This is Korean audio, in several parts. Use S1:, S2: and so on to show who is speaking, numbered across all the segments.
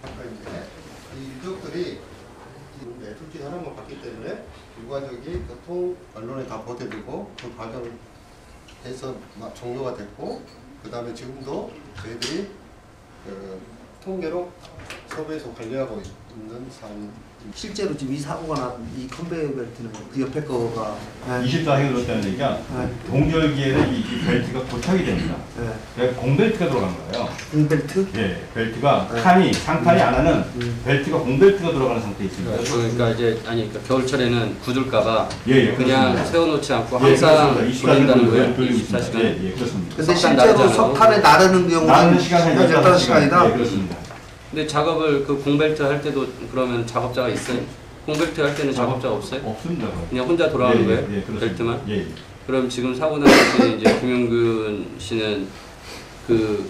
S1: 아까 이제 이 유족들이 둘째 하나만 봤기 때문에 유가족이 교통 언론에 다 보도되고 그 과정에서 종료가 됐고, 그 다음에 지금도 저희들이 통계로 서부에서 관리하고 있는 사안입니다.
S2: 실제로 지금 이 사고가 난 이 컨베이어 벨트는 그 옆에 거가
S3: 24회 그렇다는 얘기가 동절기에는 이 벨트가 고착이 됩니다. 그래서 공벨트가 들어간 거예요.
S2: 공벨트?
S3: 예, 벨트가 칸이 상칸이 안 하는 벨트가 공벨트가 들어가는 상태에 있습니다.
S4: 그러니까 이제 그러니까 겨울철에는 굳을까봐
S3: 예,
S4: 그냥
S3: 그렇습니다.
S4: 세워놓지 않고
S3: 예,
S4: 항상 돌린다는 거예요.
S3: 돌립니다.
S4: 24시간.
S3: 예, 그렇습니다.
S2: 근데 실제로 석탄에 나르는 경우는
S3: 나르는 시간이
S2: 15시간이다?
S3: 예, 그렇습니다.
S4: 근데 작업을 그 공벨트 할 때도 그러면 작업자가 있어요? 공벨트 할 때는 작업자가 없어요?
S3: 없습니다.
S4: 그냥 혼자 돌아가는 거예요?
S3: 그렇습니다.
S4: 벨트만?
S3: 예.
S4: 그럼 지금 사고 났을 이제 김용균 씨는 그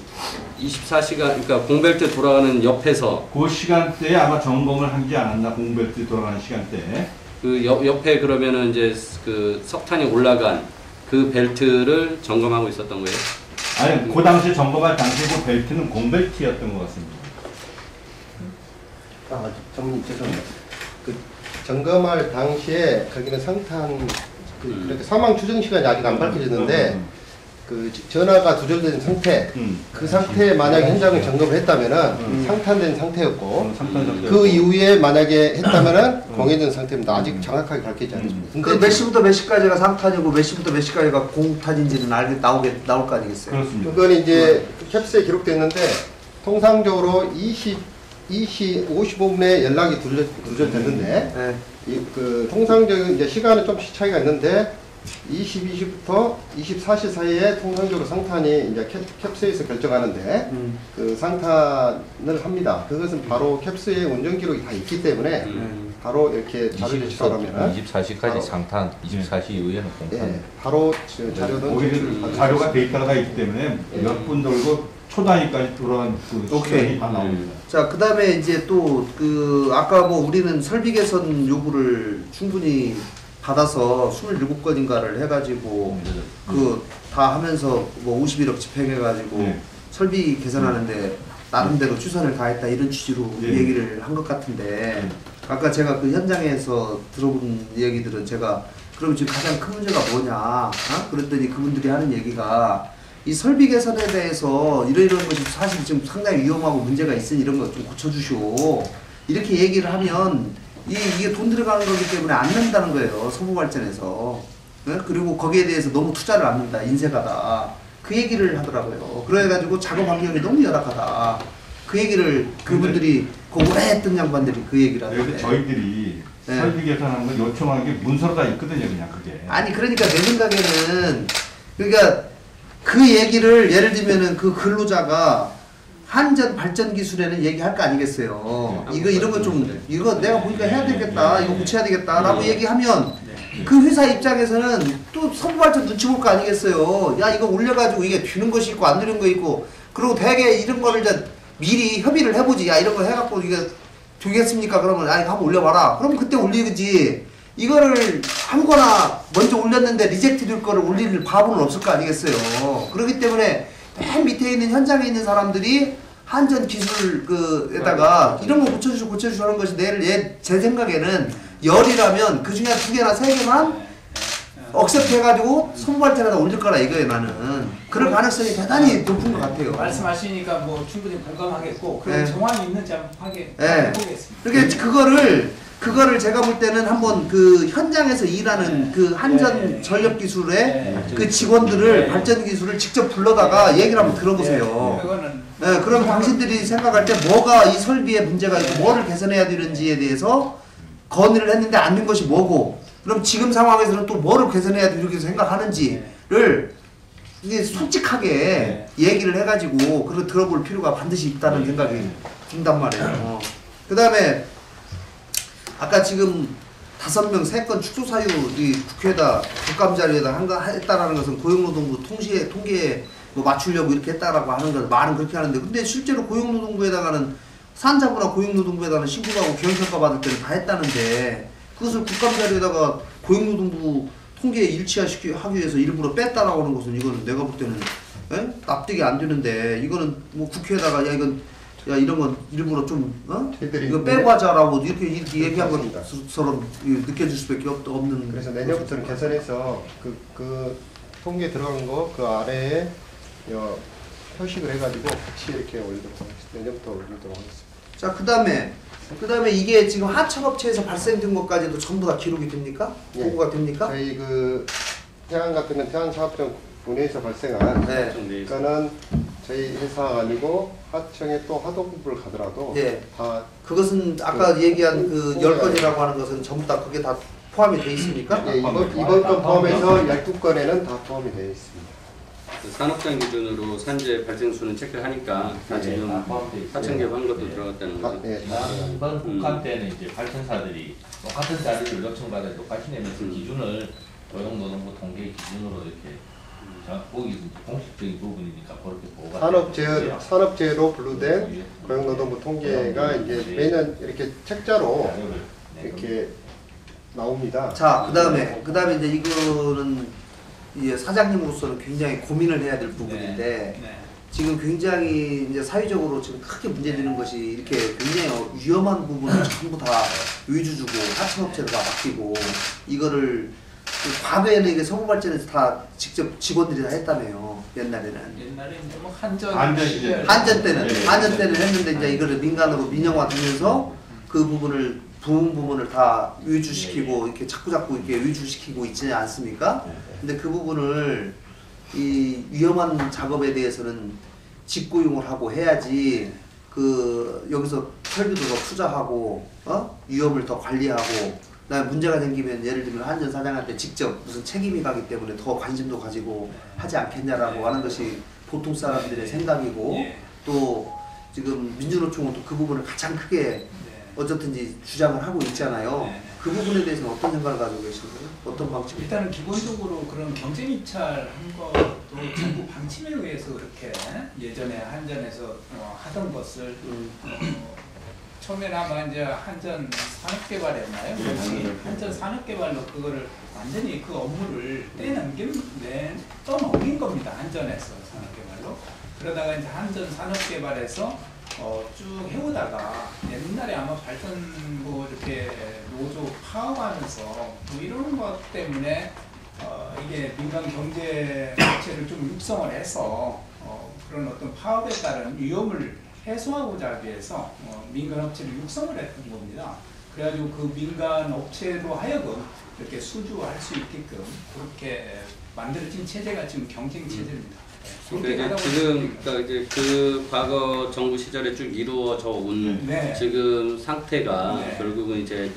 S4: 24시간, 그러니까 공벨트 돌아가는 옆에서
S3: 그 시간대에 아마 점검을 하지 않았나, 공벨트 돌아가는 시간대에.
S4: 그 옆에 그러면은 이제 그 석탄이 올라간 그 벨트를 점검하고 있었던 거예요?
S3: 아니, 그 당시 점검할 당시 그 벨트는 공벨트였던 것 같습니다.
S1: 전문님 죄송합니다. 그 점검할 당시에 거기는 상탄 그렇게 사망 추정 시간이 아직 안 밝혀졌는데 그 전화가 두절된 상태, 그 상태에 만약 현장을 점검을 했다면은 상탄된 상태였고, 그 이후에 만약에 했다면은 공해진 상태입니다. 아직 정확하게 밝히지 않습니다.
S2: 그 몇 시부터 몇 시까지가 상탄이고 몇 시부터 몇 시까지가 공탄인지는 나올 거 아니겠어요?
S3: 그렇습니다.
S1: 그건 이제 캡스에 기록됐는데 통상적으로 2시 55분에 연락이 두절됐는데 그 통상적인 이제 시간은 좀 차이가 있는데 22시부터 24시 사이에 통상적으로 상탄이 이제 캡스에서 결정하는데 그 상탄을 합니다. 그것은 바로 캡스의 운전 기록이 다 있기 때문에 바로 이렇게 자료를 제출하면
S5: 24시까지 상탄, 24시 이후에는 공탄.
S1: 예, 바로 자료는
S3: 자료가 데이터가 다 있기 때문에 몇 분 돌고 초 단위까지 돌아간 그 시간이 다 나옵니다.
S2: 자, 그 다음에 이제 또 그 아까 뭐 우리는 설비 개선 요구를 충분히 받아서 27건인가를 해가지고 그 다 하면서 뭐 51억 집행해가지고 설비 개선하는데 나름대로 최선을 다했다 이런 취지로 얘기를 한 것 같은데, 아까 제가 그 현장에서 들어본 얘기들은 제가 그럼 지금 가장 큰 문제가 뭐냐 그랬더니 그분들이 하는 얘기가 이 설비 개선에 대해서 이런 것이 사실 지금 상당히 위험하고 문제가 있으니 이런 것 좀 고쳐주시오 이렇게 얘기를 하면 이게 돈 들어가는 거기 때문에 안 된다는 거예요, 서부발전에서. 네? 그리고 거기에 대해서 너무 투자를 안 한다, 인색하다 그 얘기를 하더라고요. 그래가지고 작업 환경이 너무 열악하다 그 얘기를 그분들이 그 오래 했던 양반들이 그 얘기를 하던데,
S3: 저희들이 설비 개선하는 거 요청하는 게 문서로 다 있거든요, 그냥 그게.
S2: 아니 그러니까 내 생각에는 그러니까 그 얘기를 예를 들면은 그 근로자가 한전 발전 기술에는 얘기할 거 아니겠어요. 이런 거 좀 이거 내가 보니까 해야 되겠다, 이거 고쳐야 되겠다라고 얘기하면 그 회사 입장에서는 또 서부발전 눈치 볼 거 아니겠어요. 야 이거 올려가지고 이게 되는 것이 있고 안 되는 거 있고, 그리고 대개 이런 거를 이제 미리 협의를 해보지. 야 이런 거 해갖고 이게 되겠습니까? 그러면 아니 한번 올려봐라. 그럼 그때 올리지. 이거를 아무거나 먼저 올렸는데 리젝트 될 거를 올릴 바보는 없을 거 아니겠어요. 그렇기 때문에 맨 밑에 있는 현장에 있는 사람들이 한전 기술 그에다가 이런 거 고쳐주시고 하는 것이 제 생각에는 열이라면 그 중에 2개나 3개만 억셉해가지고 서부발전에다 올릴 거라 이거예요, 나는. 그럴 가능성이 대단히 높은 것 같아요.
S6: 말씀하시니까 뭐 충분히 공감하겠고, 그런 정황이 있는지 한번 해보겠습니다.
S2: 그러니까 그거를 제가 볼 때는 한번 그 현장에서 일하는 그 한전 전력 기술의 그 직원들을 발전 기술을 직접 불러다가 얘기를 한번 들어보세요. 그럼 당신들이 생각할 때 뭐가 이 설비에 문제가 있고 뭐를 개선해야 되는지에 대해서 건의를 했는데 안 된 것이 뭐고, 그럼 지금 상황에서는 또 뭐를 개선해야 되는지 이렇게 생각하는지를 이게 솔직하게 얘기를 해가지고 그걸 들어볼 필요가 반드시 있다는 생각이 든단 말이에요. 그 다음에 아까 지금 5명 3건 축소 사유이 국회에다 국감자료에다 했다라는 것은 고용노동부 통계에 뭐 맞추려고 이렇게 했다라고 하는 건 말은 그렇게 하는데, 근데 실제로 고용노동부에다가는 산자부나 고용노동부에다가는 신고하고 경영평가 받을 때는 다 했다는데 그것을 국감 자리에다가 고용노동부 통계에 일치하기 위해서 일부러 뺐다라고 하는 것은 이거는 내가 볼 때는 납득이 안 되는데 이거는 뭐 국회에다가 야 이런 건 일부러 좀 이거 빼고 하자라고 이렇게 얘기한 것처럼 느껴질 수밖에 없는.
S1: 그래서 내년부터는 개선해서 그 통계 들어간 거 그 아래에 표식을 해가지고 같이 이렇게 올리도록 하겠습니다. 내년부터 올리도록 하겠습니다.
S2: 자 그다음에 이게 지금 하청업체에서 발생된 것까지도 전부 다 기록이 됩니까?
S1: 예.
S2: 보고가 됩니까?
S1: 저희 그 태안 같은 건 태안사업청 분해에서 발생한 그러니까는 저희 회사가 아니고 하청에 또 하도급을 가더라도
S2: 예.
S1: 다
S2: 그것은 아까 얘기한 그 10건이라고 하는 것은 전부 다 그게 다 포함이 돼 있습니까?
S1: 예, 이번 건 포함해서 12건에는 다 포함이 되어 있습니다.
S4: 산업장 기준으로 산재 발생수는 체크를 하니까 다 지금 하청 개발한 것도 들어갔다는 거죠.
S1: 예.
S5: 이번 국감 때는 이제 발전사들이 똑같은 자료를 요청받아 똑같이 내면서 기준을 고용노동부 통계 기준으로 이렇게 거기 공식적인 부분이니까 그렇게 보고가
S1: 산업재해로 분류된 고용노동부 통계가 이제 매년 이렇게 책자로 이렇게 나옵니다.
S2: 자 그다음에 이제 이거는 이 사장님으로서는 굉장히 고민을 해야 될 부분인데 지금 굉장히 이제 사회적으로 지금 크게 문제되는 것이 이렇게 굉장히 위험한 부분을 전부 다 위주 주고 하청업체로 다 맡기고 이거를 과거에는 이게 성우발전에서 다 직접 직원들이 다 했다며요. 옛날에
S6: 이제 뭐 한전
S2: 때는 했는데 이제 이거를 민간으로 민영화되면서 그 부분을 다 위주시키고 이렇게 자꾸 이렇게 위주시키고 있지 않습니까? 근데 그 부분을 이 위험한 작업에 대해서는 직고용을 하고 해야지 그 여기서 설비도 더 투자하고 위험을 더 관리하고 그다음에 문제가 생기면 예를 들면 한전 사장한테 직접 무슨 책임이 가기 때문에 더 관심도 가지고 하지 않겠냐라고 하는 것이 보통 사람들의 생각이고 또 지금 민주노총은 또 그 부분을 가장 크게 어쨌든지 주장을 하고 있잖아요. 그 부분에 대해서는 어떤 생각을 가지고 계신가요? 어떤 방식?
S6: 일단은 기본적으로 그런 경쟁 입찰한 것도 전부 방침에 의해서 그렇게 예전에 한전에서 하던 것을 처음에는 아마 이제 한전 산업개발이었나요? 한전 산업개발로 그거를 완전히 그 업무를 떠넘긴 겁니다. 한전에서 산업개발로. 그러다가 이제 한전 산업개발에서 쭉 해오다가 옛날에 아마 발전고 이렇게 노조 파업하면서 뭐 이런 것 때문에 이게 민간 경제 업체를 좀 육성을 해서 그런 어떤 파업에 따른 위험을 해소하고자 하기 위해서 민간 업체를 육성을 했던 겁니다. 그래가지고 그 민간 업체로 하여금 이렇게 수주할 수 있게끔 그렇게 만들어진 체제가 지금 경쟁 체제입니다.
S4: 그러니까 지금 이제 그 과거 정부 시절에 쭉 이루어져 온 지금 상태가 결국은 이제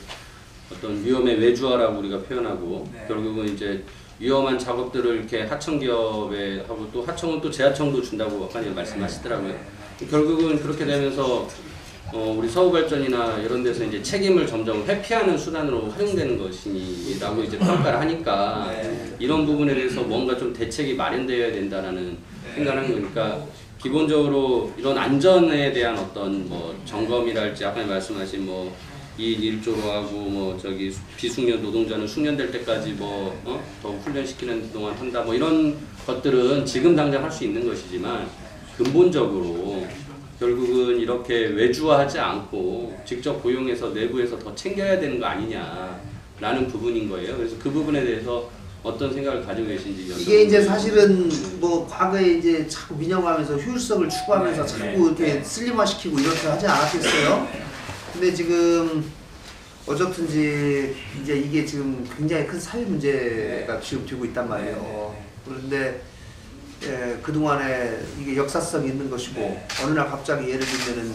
S4: 어떤 위험의 외주화라고 우리가 표현하고 결국은 이제 위험한 작업들을 이렇게 하청 기업에 하고 또 하청은 또 재하청도 준다고 아까 말씀하시더라고요. 결국은 그렇게 되면서 우리 서울발전이나 이런 데서 이제 책임을 점점 회피하는 수단으로 활용되는 것이라고 이제 평가를 하니까 이런 부분에 대해서 뭔가 좀 대책이 마련되어야 된다라는 생각을 하는 거니까 기본적으로 이런 안전에 대한 어떤 뭐 점검이랄지 아까 말씀하신 뭐 2일 1조로 하고 뭐 저기 비숙련 노동자는 숙련될 때까지 더 훈련시키는 동안 한다 뭐 이런 것들은 지금 당장 할 수 있는 것이지만 근본적으로 결국은 이렇게 외주화하지 않고 직접 고용해서 내부에서 더 챙겨야 되는 거 아니냐라는 부분인 거예요. 그래서 그 부분에 대해서 어떤 생각을 가지고 계신지
S2: 이게 이제 사실은 뭐 과거에 이제 자꾸 민영화하면서 효율성을 추구하면서 자꾸 이렇게 슬림화시키고 이렇게 하지 않았겠어요? 근데 지금 어쨌든지 이제 이게 지금 굉장히 큰 사회 문제가 지금 되고 있단 말이에요. 그런데 그동안에 이게 역사성이 있는 것이고 어느 날 갑자기 예를 들면은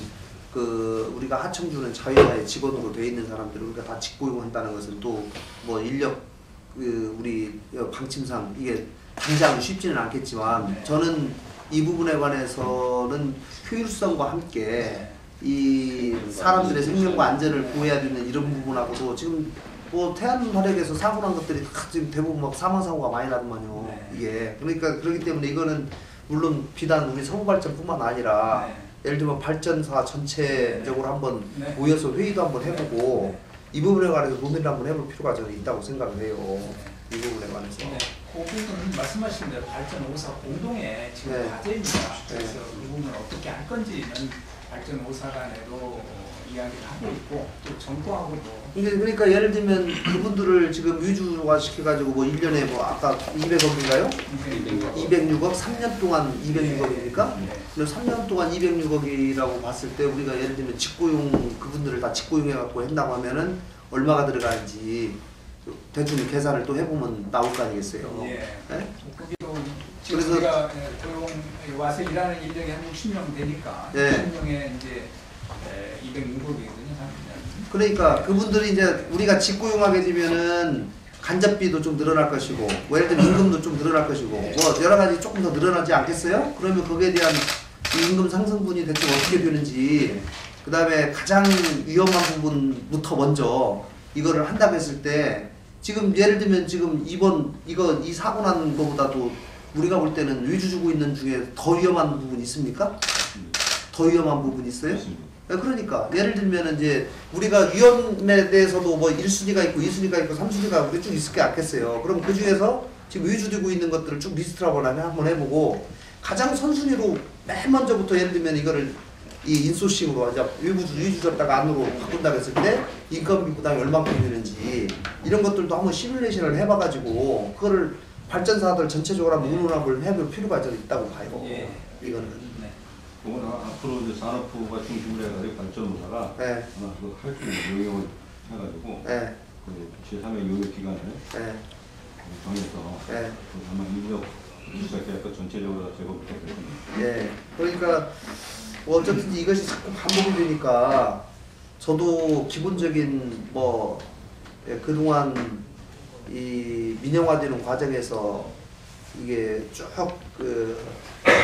S2: 그 우리가 하청주는 자회사의 직원으로 되어 있는 사람들을 우리가 다 직고용한다는 것은 또 뭐 인력 우리 방침상 이게 당장은 쉽지는 않겠지만 저는 이 부분에 관해서는 효율성과 함께 이 사람들의 생명과 안전을 보호해야 되는 이런 부분하고도 지금 뭐 태안화력에서 사고 난 것들이 다 지금 대부분 막 사망 사고가 많이 나더만요. 이게 그러니까 그렇기 때문에 이거는 물론 비단 우리 서부발전뿐만 아니라 예를 들면 발전사 전체적으로 한번 모여서 회의도 한번 해보고 이 부분에 관해서 논의를 한번 해볼 필요가 저는 있다고 생각을 해요. 이 부분에 관해서.
S6: 네, 그 부분은 말씀하신 대로 발전 5사 공동의 지금
S2: 네.
S6: 과제입니다. 그래서 이 부분을 어떻게 할 건지는 발전 5사 간에도 이야기를 하고 있고 또 정부하고도.
S2: 그러니까 예를 들면 그분들을 지금 위주화 시켜가지고 뭐 1년에 뭐 아까 200억인가요? 206억? 3년 동안 206억입니까? 그럼 3년 동안 206억이라고 봤을 때 우리가 예를 들면 직고용 그분들을 다 직고용해갖고 한다고 하면은 얼마가 들어가는지 대충 계산을 또 해보면 나올 거 아니겠어요?
S6: 예.
S2: 네?
S6: 거기도 지금
S2: 그래서-
S6: 우리가 고용 와서 일하는 인력이 한 60명 되니까
S2: 네.
S6: 60명에 이제 206억이거든요.
S2: 그러니까 그분들이 이제 우리가 직고용하게 되면은 간접비도 좀 늘어날 것이고 뭐 예를 들면 임금도 좀 늘어날 것이고 뭐 여러 가지 조금 더 늘어나지 않겠어요? 그러면 거기에 대한 이 임금 상승분이 대충 어떻게 되는지 그 다음에 가장 위험한 부분부터 먼저 이거를 한다고 했을 때 지금 예를 들면 지금 이 사고 난 거보다도 우리가 볼 때는 위주 주고 있는 중에 더 위험한 부분이 있습니까? 더 위험한 부분이 있어요? 그러니까 예를 들면 이제 우리가 위험에 대해서도 뭐 1순위가 있고 2순위가 있고 3순위가 우리 쭉 있을 게 않겠어요. 그럼 그 중에서 지금 위주되고 있는 것들을 쭉 리스트를 한번 해보고 가장 선순위로 맨 먼저부터 예를 들면 이거를 이 인소싱으로 이제 위주 줬다가 안으로 바꾼다고 했을 때 인건비 부담이 얼마큼 되는지 이런 것들도 한번 시뮬레이션을 해봐가지고 그거를 발전사들 전체적으로 한번 의논을 해볼 필요가 저는 있다고 봐요.
S6: 예.
S2: 이거는.
S3: 그건 앞으로 이제 산업부가 중심으로 해가지고 발전사가
S2: 네.
S3: 아마 그 활동 용역을 해가지고
S2: 네.
S3: 그 제3의 용역 기관을
S2: 네.
S3: 정해서
S2: 네.
S3: 그 아마 인력 시작해서 전체적으로 제공이 되거든요.
S2: 예. 그러니까 뭐 어쨌든 이것이 자꾸 반복이 되니까 저도 기본적인 뭐 그동안 이 민영화되는 과정에서 이게 쭉 그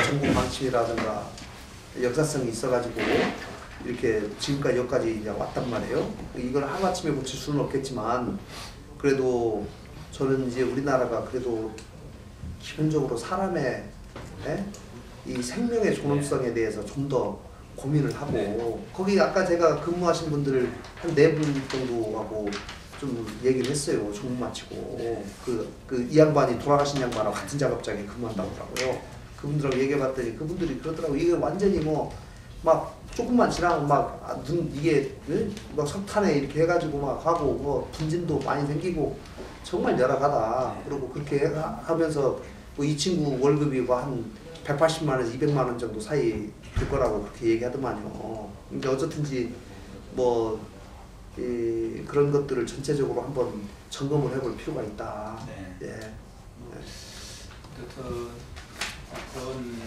S2: 전국 방침이라든가 역사성이 있어가지고 이렇게 지금까지 여기까지 이제 왔단 말이에요. 이걸 하루아침에 고칠 수는 없겠지만 그래도 저는 이제 우리나라가 그래도 기본적으로 사람의 이 생명의 존엄성에 대해서 좀 더 고민을 하고 거기 아까 제가 근무하신 분들을 한 4분 정도하고 좀 얘기를 했어요. 종무 마치고 이 양반이 돌아가신 양반하고 같은 작업장에 근무한다고 하더라고요. 그분들하고 얘기해봤더니 그분들이 그러더라고. 이게 완전히 뭐 막 조금만 지나면 막 이게 막 석탄에 이렇게 해가지고 막 하고 뭐 분진도 많이 생기고 정말 열악하다. 그리고 그렇게 하면서 뭐 이 친구 월급이 뭐 한 180만 원에서 200만 원 정도 사이 될 거라고 그렇게 얘기하더만요. 그러니까 어쨌든지 뭐 그런 것들을 전체적으로 한번 점검을 해볼 필요가 있다.
S6: 네.
S2: 예.
S6: 그런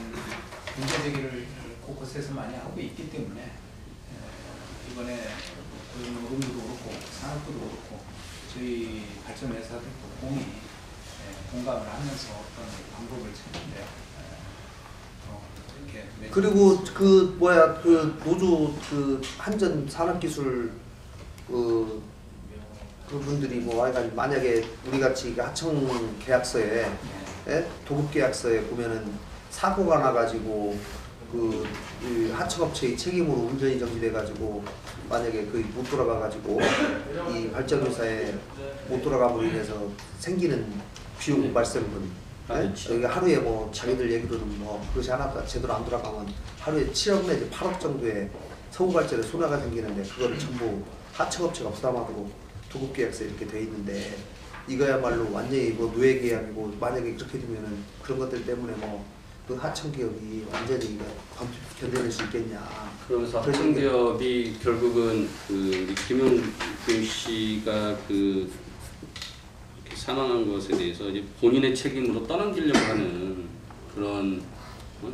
S6: 문제 제기를 곳곳에서 많이 하고 있기 때문에 이번에 고용노동부도 그렇고 산업부도 그렇고 저희 발전회사들도 공히 공감을 하면서 어떤 방법을 찾는데 이렇게
S2: 그리고 그 노조 그 한전 산업기술 그분들이 뭐 와가지고 만약에 우리 같이 하청 계약서에 도급 계약서에 보면은 사고가 나가지고 이 하청업체의 책임으로 운전이 정지돼가지고 만약에 못 돌아가가지고 이 발전회사에 못 돌아감으로 인해서 생기는 비용 발생분 여기 하루에 뭐 자기들 얘기로는 뭐 그것이 하나가 제대로 안 돌아가면 하루에 7억 내지 8억 정도의 서울발전에 손해가 생기는데 그거를 전부 하청업체가 부담하도록 도급계약서 이렇게 돼 있는데 이거야말로 완전히 뭐 노예계약이고 만약에 그렇게 되면은 그런 것들 때문에 뭐 그 하청기업이 완전히 견뎌낼 수 있겠냐.
S4: 그러면서 하청기업이 결국은 우리 김용균 씨가 이렇게 사망한 것에 대해서 이제 본인의 책임으로 떠넘기려고 하는 그런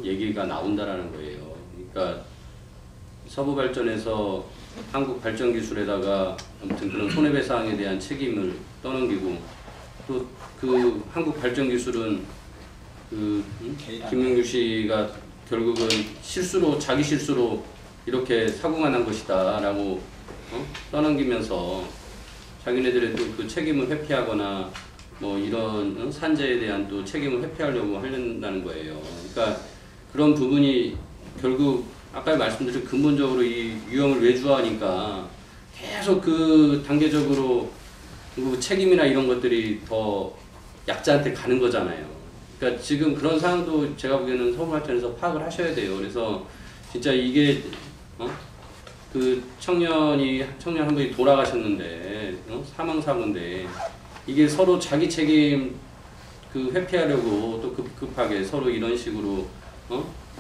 S4: 얘기가 나온다라는 거예요. 그러니까 서부발전에서 한국발전기술에다가 아무튼 그런 손해배상에 대한 책임을 떠넘기고 또 그 한국발전기술은 김용규 씨가 결국은 자기 실수로 이렇게 사고가 난 것이다라고 떠넘기면서 자기네들의 또 그 책임을 회피하거나 뭐 이런 산재에 대한 또 책임을 회피하려고 하려는 거예요. 그러니까 그런 부분이 결국 아까 말씀드린 근본적으로 이 유형을 외주화하니까 계속 그 단계적으로 그 책임이나 이런 것들이 더 약자한테 가는 거잖아요. 그러니까 지금 그런 상황도 제가 보기에는 서울발전에서 파악을 하셔야 돼요. 그래서 진짜 이게 그 청년 한 분이 돌아가셨는데 사망 사고인데 이게 서로 자기 책임 그 회피하려고 또 급하게 서로 이런 식으로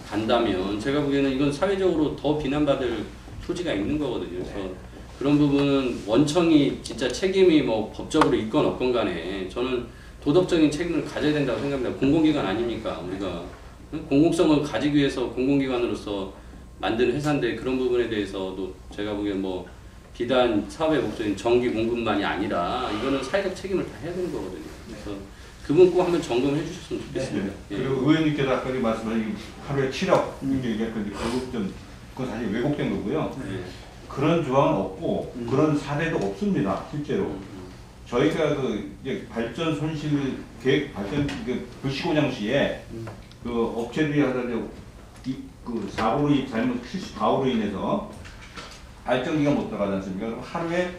S4: 간다면 제가 보기에는 이건 사회적으로 더 비난받을 소지가 있는 거거든요. 그래서 그런 부분은 원청이 진짜 책임이 뭐 법적으로 있건 없건 간에 저는 도덕적인 책임을 가져야 된다고 생각합니다. 공공기관 아닙니까? 우리가 공공성을 가지기 위해서 공공기관으로서 만든 회사인데 그런 부분에 대해서도 제가 보기엔 뭐 비단 사업의 목적인 전기 공급만이 아니라 이거는 사회적 책임을 다 해야 되는 거거든요. 그래서 그분 꼭 한번 점검해 주셨으면 좋겠습니다.
S3: 네. 그리고 의원님께서 아까 말씀하신 하루에 7억 이렇게 얘기했는데 결국 좀 그건 사실 왜곡된 거고요.
S4: 네.
S3: 그런 조항은 없고 그런 사례도 없습니다. 실제로 저희가 그 이제 발전 손실 계획 발전 그 불시고냥 시에 그 업체들이 하던 그 사고로 잘못 가오로 인해서 발전기가 못 들어가지 않습니까? 그럼 하루에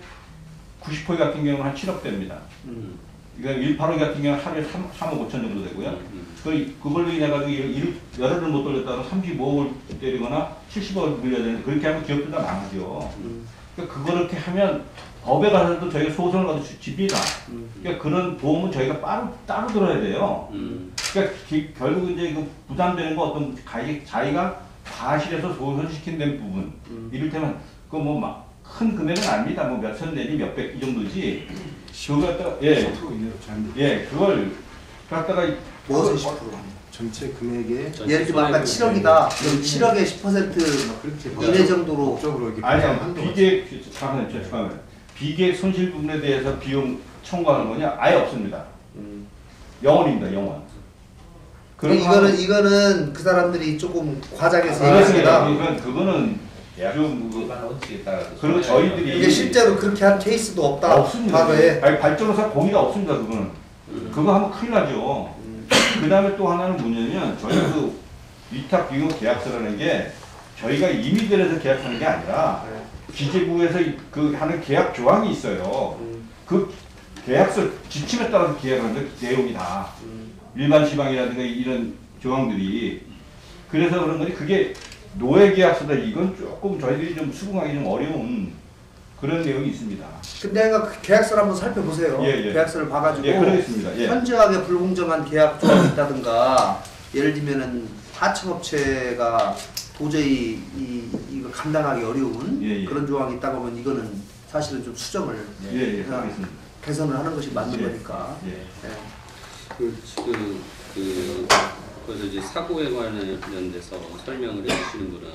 S3: 90호기 같은 경우는 한 7억 됩니다. 그러니까 185기 같은 경우는 하루에 3억 5천 정도 되고요. 그걸로 인해 가지고 열흘을 못 돌렸다가 35억을 때리거나 70억을 물려야 되는데 그렇게 하면 기업들 다 망하죠. 그러니까 그렇게 하면 법에 가서도 저희가 소송을 가서 집니다. 그러니까 그런 보험은 저희가 따로 들어야 돼요. 그러니까 결국 이제 그 부담되는 거 어떤 자기가 과실해서 소송시킨 된 부분. 이를테면 그 뭐 큰 금액은 아닙니다. 뭐 몇천 내지 몇백 이 정도지. 그거 갖다가 그걸 갖다가
S2: 무엇을 10%?
S1: 전체 금액의
S2: 예를 들면 아까 7억이다. 그럼 7억의 10% 이내 정도로
S3: 아니 잠깐만요. 비계획 손실 부분에 대해서 비용 청구하는 거냐? 아예 없습니다. 영원입니다. 영원.
S2: 이거는 그 사람들이 조금 과장해서 얘기했습니다.
S3: 그거는 좀
S5: 일반 원칙에 따라서
S3: 그리고 저희들이
S2: 이게 실제로 그렇게 한 케이스도 없다.
S3: 없습니다.
S2: 과거에.
S3: 아니 발전호사 공의가 없습니다. 그거는 그거 하면 큰일 나죠. 그 다음에 또 하나는 뭐냐면 저희 그 위탁 비용 계약서라는 게 저희가 임의들에서 계약하는 게 아니라 기재부에서 그 하는 계약 조항이 있어요. 그 계약서 지침에 따라서 계약하는 내용이 다 일반 시방이라든가 이런 조항들이 그래서 그런 거지 그게 노예 계약서다 이건 조금 저희들이 좀 수긍하기 좀 어려운 그런 내용이 있습니다.
S2: 근데 그 계약서를 한번 살펴보세요. 계약서를 봐가지고
S3: 그러겠습니다.
S2: 현저하게 불공정한 계약 조항이 있다든가 예를 들면은 하청업체가 도저히 이거 감당하기 어려운 그런 조항이 있다고 하면 이거는 사실은 좀 수정을 개선을 하는 것이 맞는 거니까.
S4: 그래서 이제 사고에 관련돼서 설명을 해주시는 분은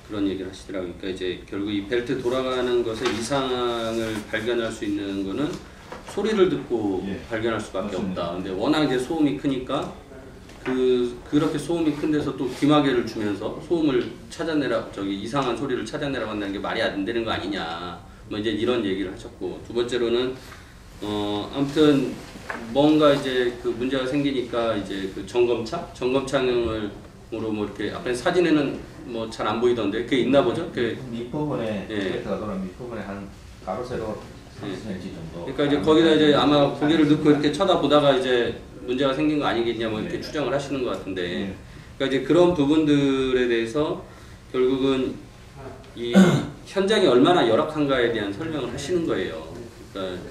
S4: 그런 얘기를 하시더라고요. 그러니까 이제 결국 이 벨트 돌아가는 것에 이상을 발견할 수 있는 거는 소리를 듣고 발견할 수밖에 없다. 근데 워낙 이제 소음이 크니까 그렇게 소음이 큰 데서 또 귀마개를 주면서 소음을 찾아내라 이상한 소리를 찾아내라고 한다는 게 말이 안 되는 거 아니냐. 뭐 이제 이런 얘기를 하셨고 두 번째로는 아무튼 뭔가 이제 그 문제가 생기니까 이제 그 점검창으로 뭐 이렇게 앞에 사진에는 뭐 잘 안 보이던데 그게 있나 보죠? 그
S5: 밑부분에 벨트가 돌아면 밑부분에 한 가로 세로 30cm 정도.
S4: 그러니까 이제 거기다 이제 아마 고개를 넣고 이렇게 쳐다보다가 이제 문제가 생긴 거 아니겠냐 뭐 이렇게 추정을 하시는 것 같은데 그러니까 이제 그런 부분들에 대해서 결국은 이 현장이 얼마나 열악한가에 대한 설명을 하시는 거예요. 그러니까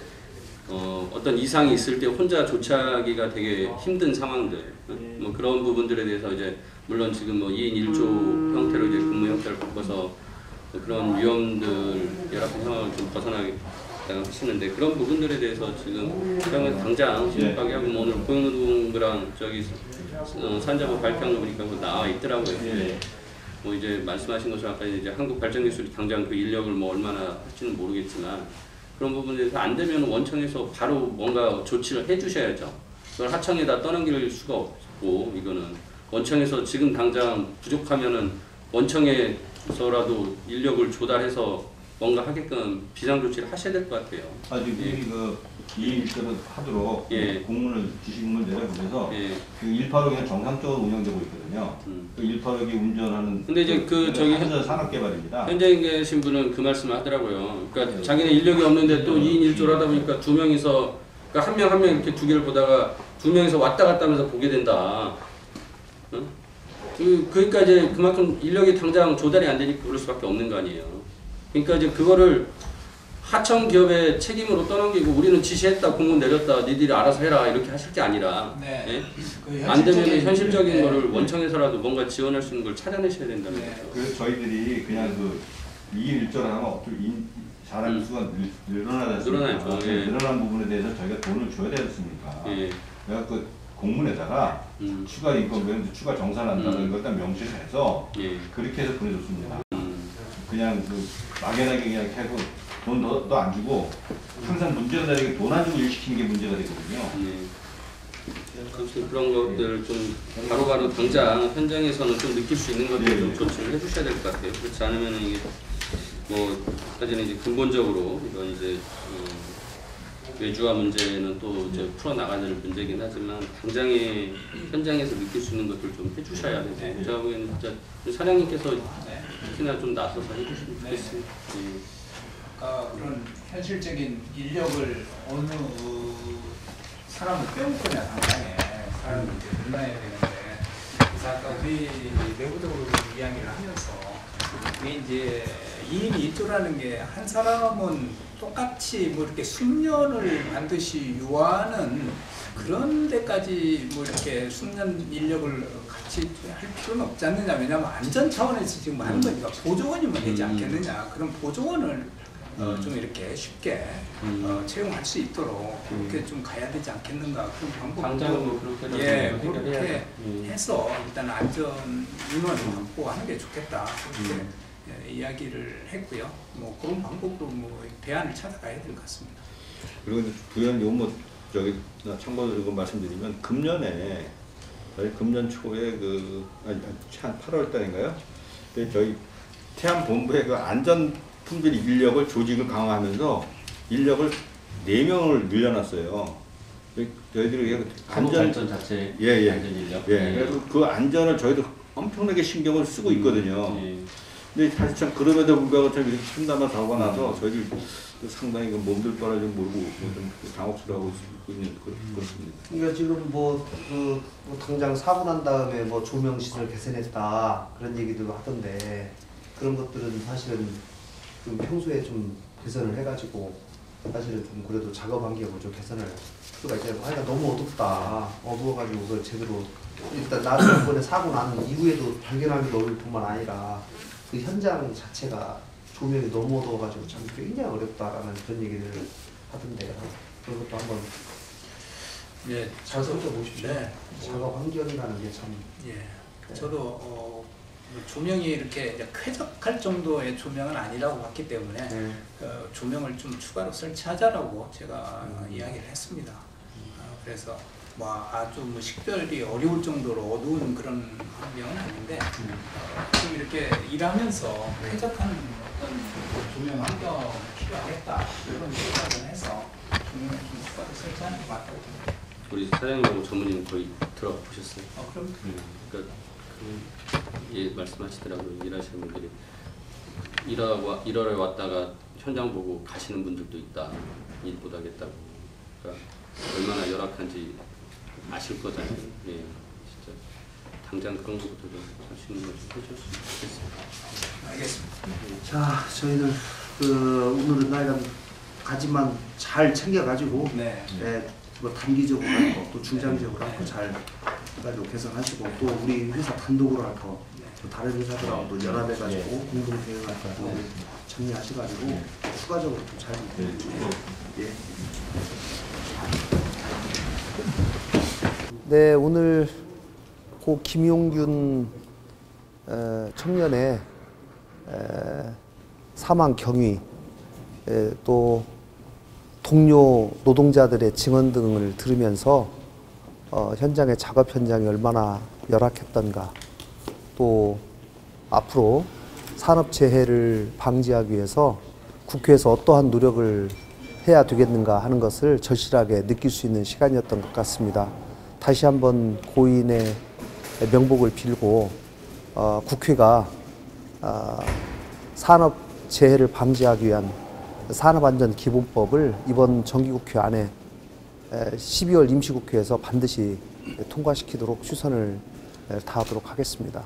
S4: 어떤 이상이 있을 때 혼자 조치하기가 되게 힘든 상황들, 뭐 그런 부분들에 대해서 이제 물론 지금 뭐 2인 1조 형태로 이제 근무 형태를 바꿔서 그런 위험들 열악한 상황을 좀 벗어나게 하시는데 그런 부분들에 대해서 지금 당장 신입하게 하고 뭐 오늘 고용노동부랑 저기 산자부 발표한 거 보니까 나와 있더라고요. 뭐 이제 말씀하신 것처럼 아까 이제 한국발전기술이 당장 그 인력을 뭐 얼마나 할지는 모르겠지만. 그런 부분에 대해서 안 되면 원청에서 바로 뭔가 조치를 해주셔야죠. 그걸 하청에다 떠넘길 수가 없고 이거는 원청에서 지금 당장 부족하면은 원청에서라도 인력을 조달해서 뭔가 하게끔 비상조치를 하셔야 될 것 같아요.
S3: 지금 이미 그 2인 1조를 하도록 공문을 지시문을 내려보내서 그 186이 정상적으로 운영되고 있거든요. 그 186이 운전하는
S4: 근데 이제 그 저기
S3: 산업개발입니다.
S4: 현장에 계신 분은 그 말씀을 하더라고요. 그러니까 자기는 인력이 없는데 또 2인 1조를 하다 보니까 두 명이서 그러니까 한 명 이렇게 두 개를 보다가 두 명이서 왔다 갔다 하면서 보게 된다. 응? 그러니까 이제 그만큼 인력이 당장 조달이 안 되니까 그럴 수밖에 없는 거 아니에요. 그러니까 이제 그거를 하청 기업의 책임으로 떠넘기고 우리는 지시했다, 공문 내렸다, 니들이 알아서 해라 이렇게 하실 게 아니라
S6: 네.
S4: 그 안 되면 현실적인 거를 원청에서라도 뭔가 지원할 수 있는 걸 찾아내셔야 된다는 거죠.
S3: 그래서 저희들이 그냥 그 2인 1조를 하면 사람 수가 늘어나지 않습니까? 늘어난 부분에 대해서 저희가 돈을 줘야 되지 않습니까? 그래서 그 공문에다가 추가 인건비, 추가 정산한다는 걸 일단 명시해서 그렇게 해서 보내줬습니다. 그냥 그 막연하게 그냥 해서 돈 더 안 주고 항상 문제가 되는 게 돈 안 주고 일 시키는 게 문제가 되거든요.
S4: 그런 것들 좀 바로바로 당장 현장에서는 좀 느낄 수 있는 것들 좀 조치를 해주셔야 될 것 같아요. 그렇지 않으면 이게 뭐 사실은 이제 근본적으로 이건 이제 외주화 문제는 또 이제 풀어 나가야 될 문제긴 하지만 당장에 현장에서 느낄 수 있는 것들 좀 해주셔야 되고 제가 보기에는 진짜 사장님께서 특히나 좀 나서서 해주시면 좋겠습니다.
S6: 그런 현실적인 인력을 어느 사람을 빼올 거냐 당장에 사람을 이제 늘려야 되는데 그래서 아까 우리 내부적으로 이야기를 하면서 이게 이제 2인 1조라는 게 한 사람은 똑같이 뭐 이렇게 숙련을 반드시 요하는 그런 데까지 뭐 이렇게 숙련 인력을 같이 할 필요는 없지 않느냐. 왜냐하면 안전 차원에서 지금 하는 거니까 보조원이면 되지 않겠느냐. 그런 보조원을 좀 이렇게 쉽게 채용할 수 있도록 그렇게 좀 가야 되지 않겠는가. 그런 방법도 그렇게 해서 일단 안전 인원 확보하는 게 좋겠다. 그렇게 이야기를 했고요. 뭐 그런 방법으로 뭐 대안을 찾아가야 될 것 같습니다.
S7: 그리고 이제 부연요 뭐 저기 참고로 말씀드리면 금년에 저희 금년 초에 한 8월 달인가요? 저희 태안 본부의 그 안전 품질 인력을 조직을 강화하면서 인력을 4명을 늘려놨어요. 저희들이
S5: 발전 자체 안전 인력.
S7: 그래서 그 안전을 저희도 엄청나게 신경을 쓰고 있거든요. 근데 사실 참 그럼에도 불구하고 참 이렇게 참담한 사고가 나서 저희들 상당히 몸둘 바를 좀 모르고 좀 당혹스러워하고 있는 그렇습니다.
S2: 그러니까 지금 뭐 당장 사고 난 다음에 뭐 조명 시설 개선했다 그런 얘기도 하던데 그런 것들은 사실은 좀 평소에 좀 개선을 해가지고 사실은 좀 그래도 작업 환경을 좀 개선을 할 필요가 있잖아요. 그러니까 너무 어두워가지고 그걸 제대로 일단 나중에 이번에 사고 난 이후에도 발견하기도 어려울 뿐만 아니라 그 현장 자체가 조명이 너무 어두워가지고 참 굉장히 어렵다라는 그런 얘기를 하던데 그런 것도 한번 잘 살펴보십시오. 작업 환경이라는 게 참.
S6: 저도 조명이 이렇게 이제 쾌적할 정도의 조명은 아니라고 봤기 때문에 조명을 좀 추가로 설치하자라고 제가 이야기를 했습니다. 그래서 뭐 아주 뭐 식별이 어려울 정도로 어두운 그런 환경은 아닌데 좀 이렇게 일하면서 쾌적한 어떤 조명 환경이 필요하겠다 이런 생각을 해서 조명을 좀 추가로 설치하는 게 맞다고 봅니다.
S4: 우리 사장님하고 전무님 거의 들어보셨어요?
S6: 그럼.
S4: 그러니까 말씀하시더라고요. 일하시는 분들이 일하러 왔다가 현장 보고 가시는 분들도 있다. 일 못하겠다고. 그러니까 얼마나 열악한지 아실 거잖아요. 진짜 당장 그런 것부터 좀 할 수 있는 걸 좀 해줬으면 좋겠습니다.
S6: 알겠습니다.
S2: 자, 저희는 오늘은 나이간 가지만 잘 챙겨가지고 뭐 단기적으로 할 거, 또 중장기적으로 할 거 잘 해가지고 개선하시고 또 우리 회사 단독으로 할 거, 또 다른 회사들하고 또 연합해가지고 공동 대응할 거 정리하셔가지고 추가적으로 좀 잘 네, 오늘 고 김용균 청년의 사망 경위 또 동료 노동자들의 증언 등을 들으면서 현장의 작업 현장이 얼마나 열악했던가 또 앞으로 산업재해를 방지하기 위해서
S8: 국회에서 어떠한 노력을 해야 되겠는가 하는 것을 절실하게 느낄 수 있는 시간이었던 것 같습니다. 다시 한번 고인의 명복을 빌고 국회가 산업재해를 방지하기 위한 산업안전기본법을 이번 정기국회 안에 12월 임시국회에서 반드시 통과시키도록 최선을 다하도록 하겠습니다.